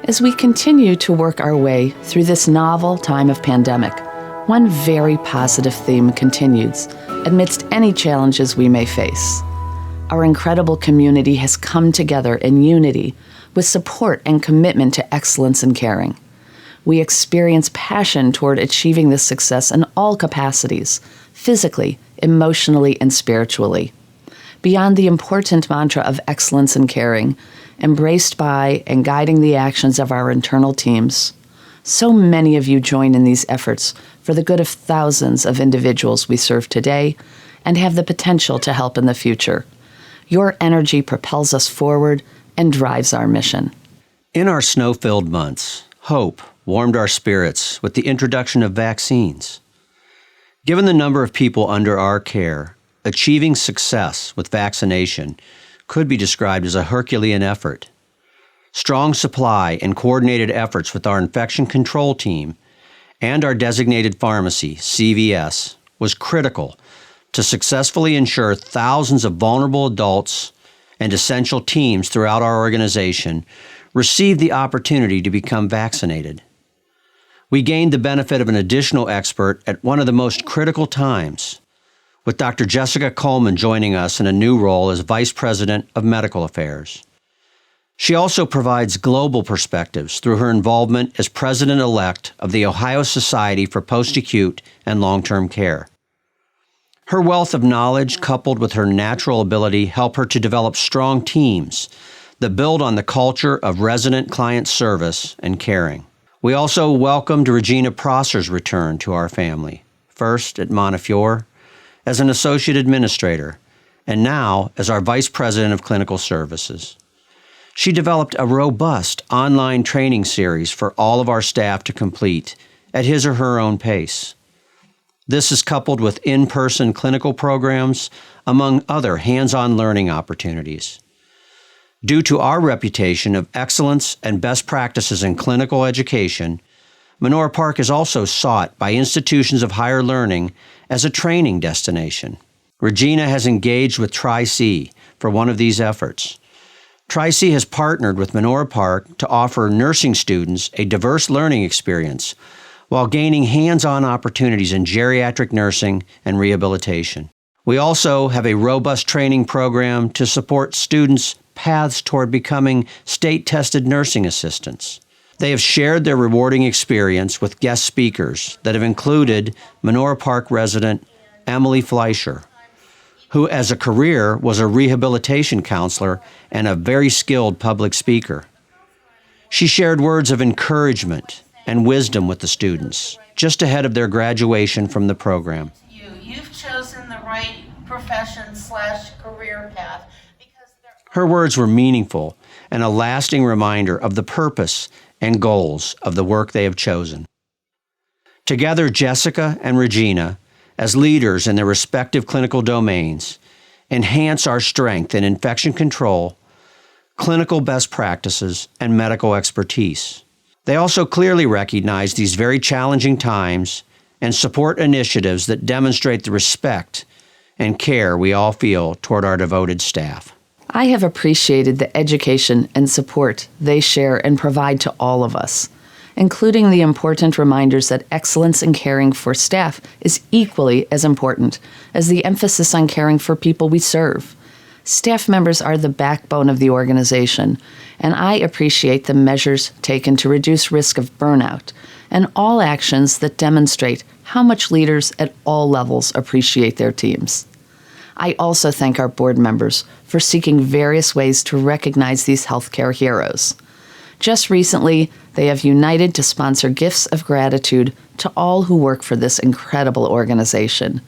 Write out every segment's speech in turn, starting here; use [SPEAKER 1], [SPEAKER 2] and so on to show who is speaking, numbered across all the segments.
[SPEAKER 1] As we continue to work our way through this novel time of pandemic, one very positive theme continues amidst any challenges we may face. Our incredible community has come together in unity with support and commitment to excellence and caring. We experience passion toward achieving this success in all capacities, physically, emotionally, and spiritually. Beyond the important mantra of excellence and caring, embraced by and guiding the actions of our internal teams, so many of you join in these efforts for the good of thousands of individuals we serve today and have the potential to help in the future. Your energy propels us forward and drives our mission.
[SPEAKER 2] In our snow-filled months, hope warmed our spirits with the introduction of vaccines. Given the number of people under our care, achieving success with vaccination could be described as a Herculean effort. Strong supply and coordinated efforts with our infection control team and our designated pharmacy, CVS, was critical to successfully ensure thousands of vulnerable adults and essential teams throughout our organization received the opportunity to become vaccinated. We gained the benefit of an additional expert at one of the most critical times, with Dr. Jessica Coleman joining us in a new role as Vice President of Medical Affairs. She also provides global perspectives through her involvement as President-elect of the Ohio Society for Post-Acute and Long-Term Care. Her wealth of knowledge, coupled with her natural ability, help her to develop strong teams that build on the culture of resident client service and caring. We also welcomed Regina Prosser's return to our family, first at Montefiore as an Associate Administrator, and now as our Vice President of Clinical Services. She developed a robust online training series for all of our staff to complete at his or her own pace. This is coupled with in-person clinical programs, among other hands-on learning opportunities. Due to our reputation of excellence and best practices in clinical education, Menorah Park is also sought by institutions of higher learning as a training destination. Regina has engaged with Tri-C for one of these efforts. Tri-C has partnered with Menorah Park to offer nursing students a diverse learning experience while gaining hands-on opportunities in geriatric nursing and rehabilitation. We also have a robust training program to support students' paths toward becoming state-tested nursing assistants. They have shared their rewarding experience with guest speakers that have included Menorah Park resident Emily Fleischer, who as a career was a rehabilitation counselor and a very skilled public speaker. She shared words of encouragement and wisdom with the students just ahead of their graduation from the program.
[SPEAKER 3] You've chosen the right profession/career path.
[SPEAKER 2] Her words were meaningful and a lasting reminder of the purpose and goals of the work they have chosen. Together, Jessica and Regina, as leaders in their respective clinical domains, enhance our strength in infection control, clinical best practices, and medical expertise. They also clearly recognize these very challenging times and support initiatives that demonstrate the respect and care we all feel toward our devoted staff.
[SPEAKER 1] I have appreciated the education and support they share and provide to all of us, including the important reminders that excellence in caring for staff is equally as important as the emphasis on caring for people we serve. Staff members are the backbone of the organization, and I appreciate the measures taken to reduce risk of burnout and all actions that demonstrate how much leaders at all levels appreciate their teams. I also thank our board members for seeking various ways to recognize these healthcare heroes. Just recently, they have united to sponsor gifts of gratitude to all who work for this incredible organization.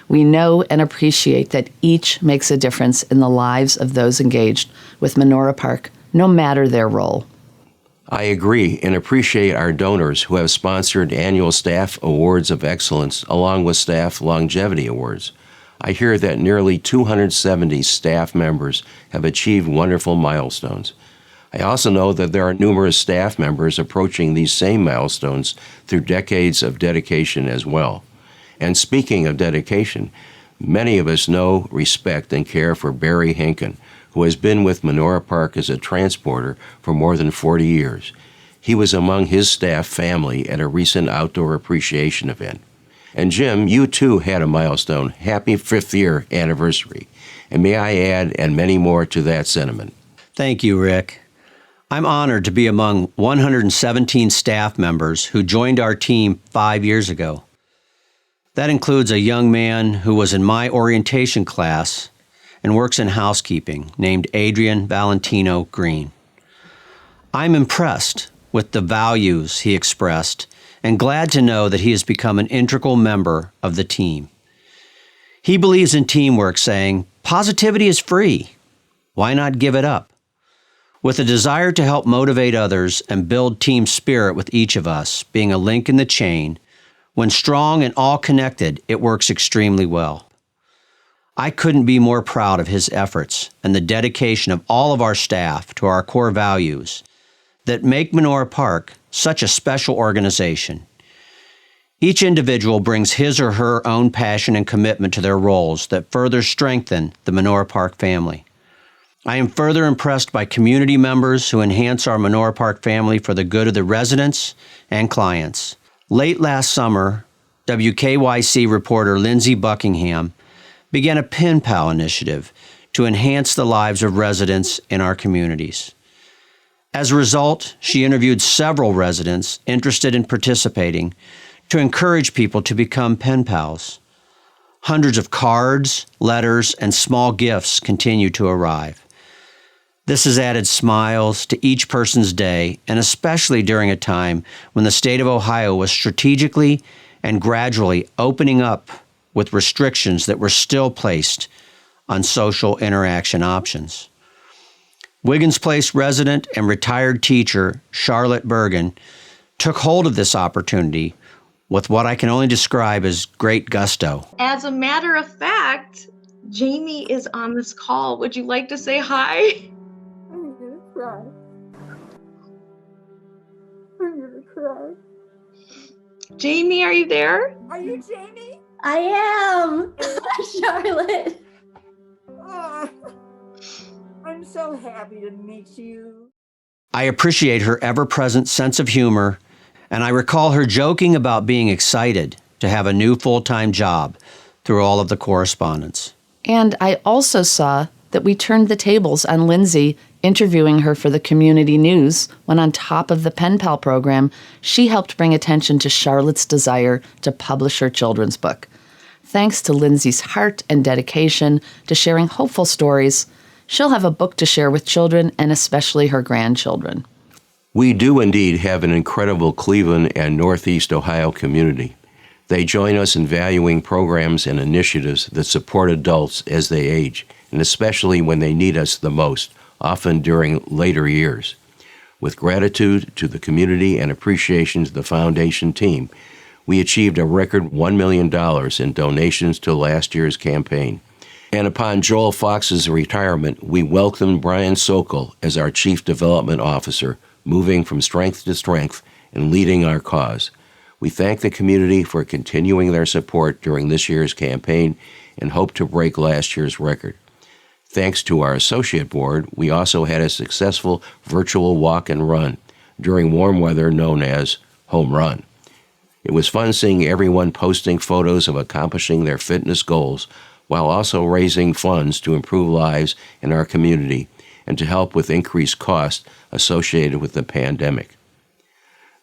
[SPEAKER 1] We know and appreciate that each makes a difference in the lives of those engaged with Menorah Park, no matter their role.
[SPEAKER 4] I agree and appreciate our donors who have sponsored annual Staff Awards of Excellence along with Staff Longevity Awards. I hear that nearly 270 staff members have achieved wonderful milestones. I also know that there are numerous staff members approaching these same milestones through decades of dedication as well. And speaking of dedication, many of us know, respect, and care for Barry Henkin, who has been with Menorah Park as a transporter for more than 40 years. He was among his staff family at a recent outdoor appreciation event. And Jim, you too had a milestone. Happy 5th year anniversary. And may I add, and many more to that sentiment.
[SPEAKER 2] Thank you, Rick. I'm honored to be among 117 staff members who joined our team 5 years ago. That includes a young man who was in my orientation class and works in housekeeping named Adrian Valentino Green. I'm impressed with the values he expressed and glad to know that he has become an integral member of the team. He believes in teamwork, saying, "Positivity is free. Why not give it up?" With a desire to help motivate others and build team spirit with each of us being a link in the chain, when strong and all connected, it works extremely well. I couldn't be more proud of his efforts and the dedication of all of our staff to our core values that make Menorah Park such a special organization. Each individual brings his or her own passion and commitment to their roles that further strengthen the Menorah Park family. I am further impressed by community members who enhance our Menorah Park family for the good of the residents and clients. Late last summer, WKYC reporter Lindsay Buckingham began a Pen Pal initiative to enhance the lives of residents in our communities. As a result, she interviewed several residents interested in participating to encourage people to become pen pals. Hundreds of cards, letters, and small gifts continue to arrive. This has added smiles to each person's day, and especially during a time when the state of Ohio was strategically and gradually opening up with restrictions that were still placed on social interaction options. Wiggins Place resident and retired teacher Charlotte Bergen took hold of this opportunity with what I can only describe as great gusto.
[SPEAKER 5] As a matter of fact, Jamie is on this call. Would you like to say hi?
[SPEAKER 6] I'm gonna cry. I'm gonna cry.
[SPEAKER 5] Jamie, are you there?
[SPEAKER 6] Are you Jamie?
[SPEAKER 7] I am, Charlotte.
[SPEAKER 6] Oh, I'm so happy to meet you.
[SPEAKER 2] I appreciate her ever-present sense of humor, and I recall her joking about being excited to have a new full-time job through all of the correspondence.
[SPEAKER 1] And I also saw that we turned the tables on Lindsay interviewing her for the community news when, on top of the Pen Pal program, she helped bring attention to Charlotte's desire to publish her children's book. Thanks to Lindsay's heart and dedication to sharing hopeful stories, she'll have a book to share with children and especially her grandchildren.
[SPEAKER 4] We do indeed have an incredible Cleveland and Northeast Ohio community. They join us in valuing programs and initiatives that support adults as they age, and especially when they need us the most, often during later years. With gratitude to the community and appreciation to the foundation team, we achieved a record $1 million in donations to last year's campaign. And upon Joel Fox's retirement, we welcomed Brian Sokol as our Chief Development Officer, moving from strength to strength and leading our cause. We thank the community for continuing their support during this year's campaign and hope to break last year's record. Thanks to our associate board, we also had a successful virtual walk and run during warm weather known as Home Run. It was fun seeing everyone posting photos of accomplishing their fitness goals while also raising funds to improve lives in our community and to help with increased costs associated with the pandemic.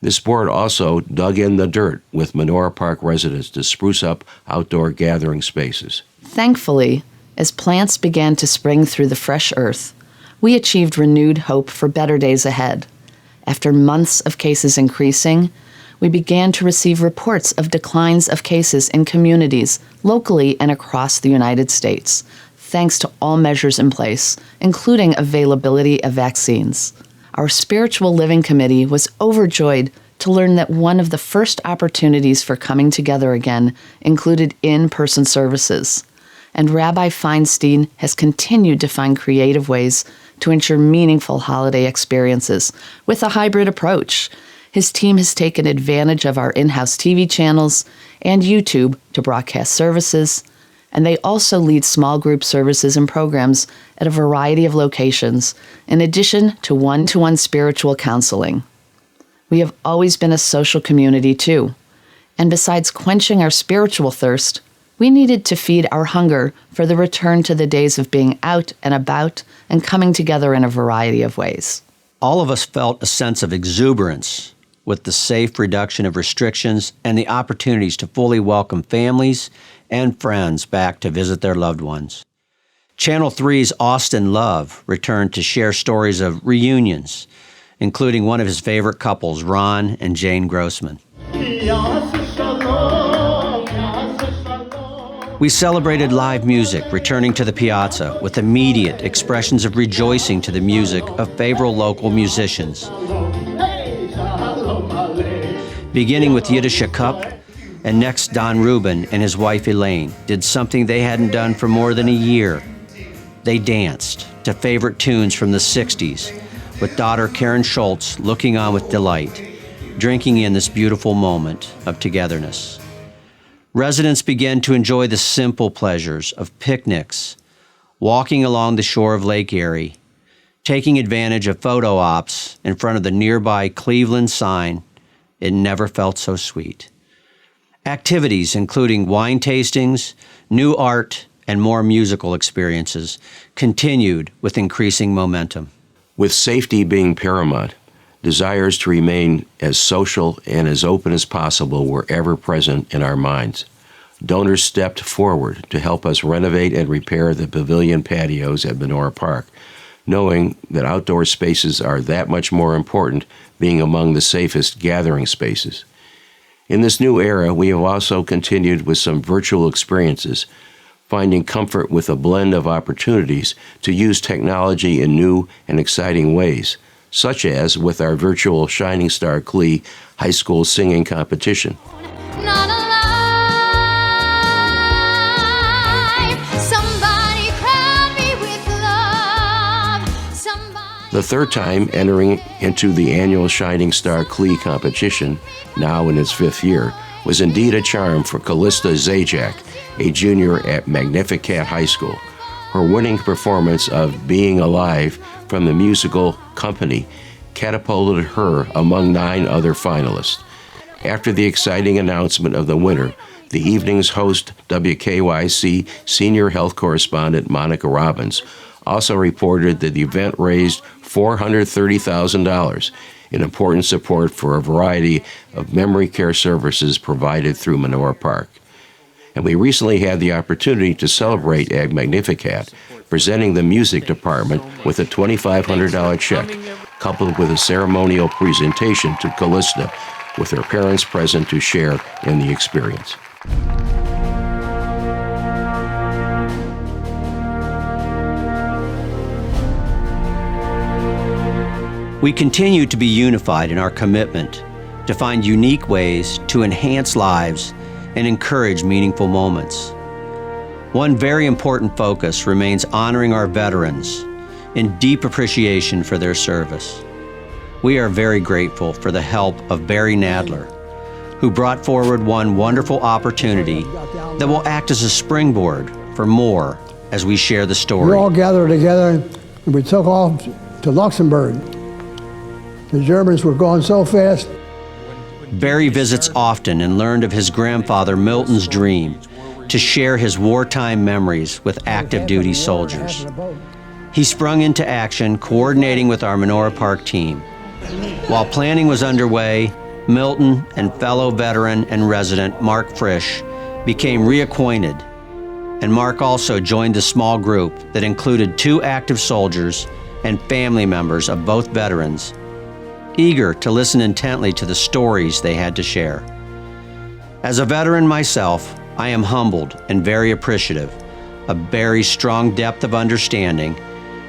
[SPEAKER 4] This board also dug in the dirt with Menorah Park residents to spruce up outdoor gathering spaces.
[SPEAKER 1] Thankfully, as plants began to spring through the fresh earth, we achieved renewed hope for better days ahead. After months of cases increasing, we began to receive reports of declines of cases in communities locally and across the United States, thanks to all measures in place, including availability of vaccines. Our Spiritual Living Committee was overjoyed to learn that one of the first opportunities for coming together again included in-person services. And Rabbi Feinstein has continued to find creative ways to ensure meaningful holiday experiences with a hybrid approach. His team has taken advantage of our in-house TV channels and YouTube to broadcast services, and they also lead small group services and programs at a variety of locations, in addition to one-to-one spiritual counseling. We have always been a social community too. And besides quenching our spiritual thirst, we needed to feed our hunger for the return to the days of being out and about and coming together in a variety of ways.
[SPEAKER 2] All of us felt a sense of exuberance with the safe reduction of restrictions and the opportunities to fully welcome families and friends back to visit their loved ones. Channel 3's Austin Love returned to share stories of reunions, including one of his favorite couples, Ron and Jane Grossman. We celebrated live music returning to the piazza with immediate expressions of rejoicing to the music of favorite local musicians. Beginning with Yiddish Cup, and next Don Rubin and his wife Elaine did something they hadn't done for more than a year. They danced to favorite tunes from the 60s, with daughter Karen Schultz looking on with delight, drinking in this beautiful moment of togetherness. Residents began to enjoy the simple pleasures of picnics, walking along the shore of Lake Erie, taking advantage of photo ops in front of the nearby Cleveland sign, "It never felt so sweet." Activities including wine tastings, new art, and more musical experiences continued with increasing momentum.
[SPEAKER 4] With safety being paramount, desires to remain as social and as open as possible were ever present in our minds. Donors stepped forward to help us renovate and repair the pavilion patios at Menorah Park, knowing that outdoor spaces are that much more important, being among the safest gathering spaces. In this new era, we have also continued with some virtual experiences, finding comfort with a blend of opportunities to use technology in new and exciting ways, such as with our virtual Shining Star Clee high school singing competition.
[SPEAKER 8] Not alive. Somebody crown me with love. Somebody.
[SPEAKER 4] The third time entering into the annual Shining Star Clee competition, now in its 5th year, was indeed a charm for Callista Zajac, a junior at Magnificat High School. Her winning performance of Being Alive from the musical Company catapulted her among 9 other finalists. After the exciting announcement of the winner, the evening's host, WKYC senior health correspondent Monica Robbins, also reported that the event raised $430,000 in important support for a variety of memory care services provided through Menorah Park. And we recently had the opportunity to celebrate Ag Magnificat, presenting the music department with a $2,500 check, coupled with a ceremonial presentation to Callista, with her parents present to share in the experience.
[SPEAKER 2] We continue to be unified in our commitment to find unique ways to enhance lives and encourage meaningful moments. One very important focus remains honoring our veterans in deep appreciation for their service. We are very grateful for the help of Barry Nadler, who brought forward one wonderful opportunity that will act as a springboard for more as we share the story.
[SPEAKER 9] We all gathered together and we took off to Luxembourg. The Germans were going so fast.
[SPEAKER 2] Barry visits often and learned of his grandfather Milton's dream to share his wartime memories with active duty soldiers. He sprung into action, coordinating with our Menorah Park team. While planning was underway, Milton and fellow veteran and resident Mark Frisch became reacquainted, and Mark also joined the small group that included 2 active soldiers and family members of both veterans, eager to listen intently to the stories they had to share. As a veteran myself, I am humbled and very appreciative of Barry's strong depth of understanding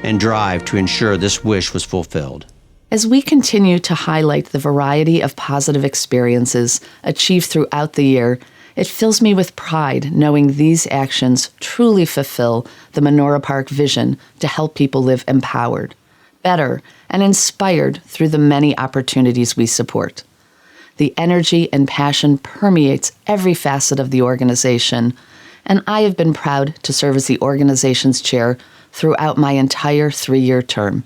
[SPEAKER 2] and drive to ensure this wish was fulfilled.
[SPEAKER 1] As we continue to highlight the variety of positive experiences achieved throughout the year, it fills me with pride knowing these actions truly fulfill the Menorah Park vision to help people live empowered, better, and inspired through the many opportunities we support. The energy and passion permeates every facet of the organization, and I have been proud to serve as the organization's chair throughout my entire 3-year term.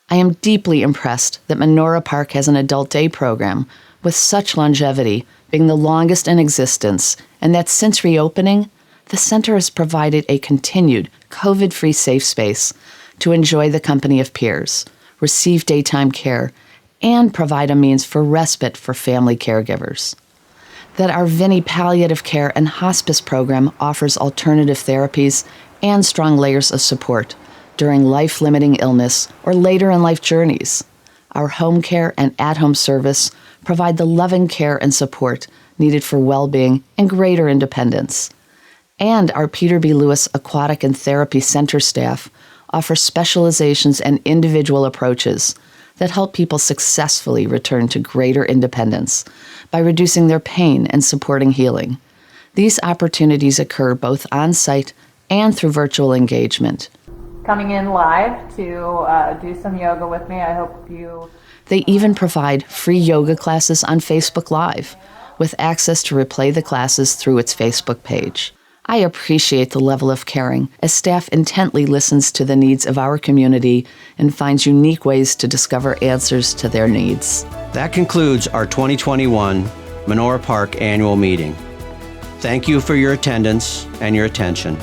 [SPEAKER 1] I am deeply impressed that Menorah Park has an adult day program with such longevity, being the longest in existence, and that since reopening, the center has provided a continued COVID-free safe space to enjoy the company of peers, receive daytime care, and provide a means for respite for family caregivers. That our Vinnie palliative care and hospice program offers alternative therapies and strong layers of support during life-limiting illness or later in life journeys. Our home care and at-home service provide the loving care and support needed for well-being and greater independence. And our Peter B. Lewis Aquatic and Therapy Center staff offer specializations and individual approaches that help people successfully return to greater independence by reducing their pain and supporting healing. These opportunities occur both on-site and through virtual engagement.
[SPEAKER 10] Coming in live to do some yoga with me. I hope you...
[SPEAKER 1] They even provide free yoga classes on Facebook Live, with access to replay the classes through its Facebook page. I appreciate the level of caring as staff intently listens to the needs of our community and finds unique ways to discover answers to their needs.
[SPEAKER 2] That concludes our 2021 Menorah Park annual meeting. Thank you for your attendance and your attention.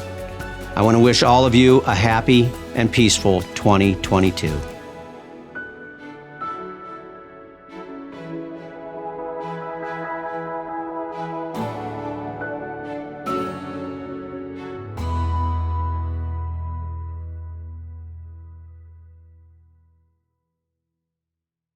[SPEAKER 2] I want to wish all of you a happy and peaceful 2022.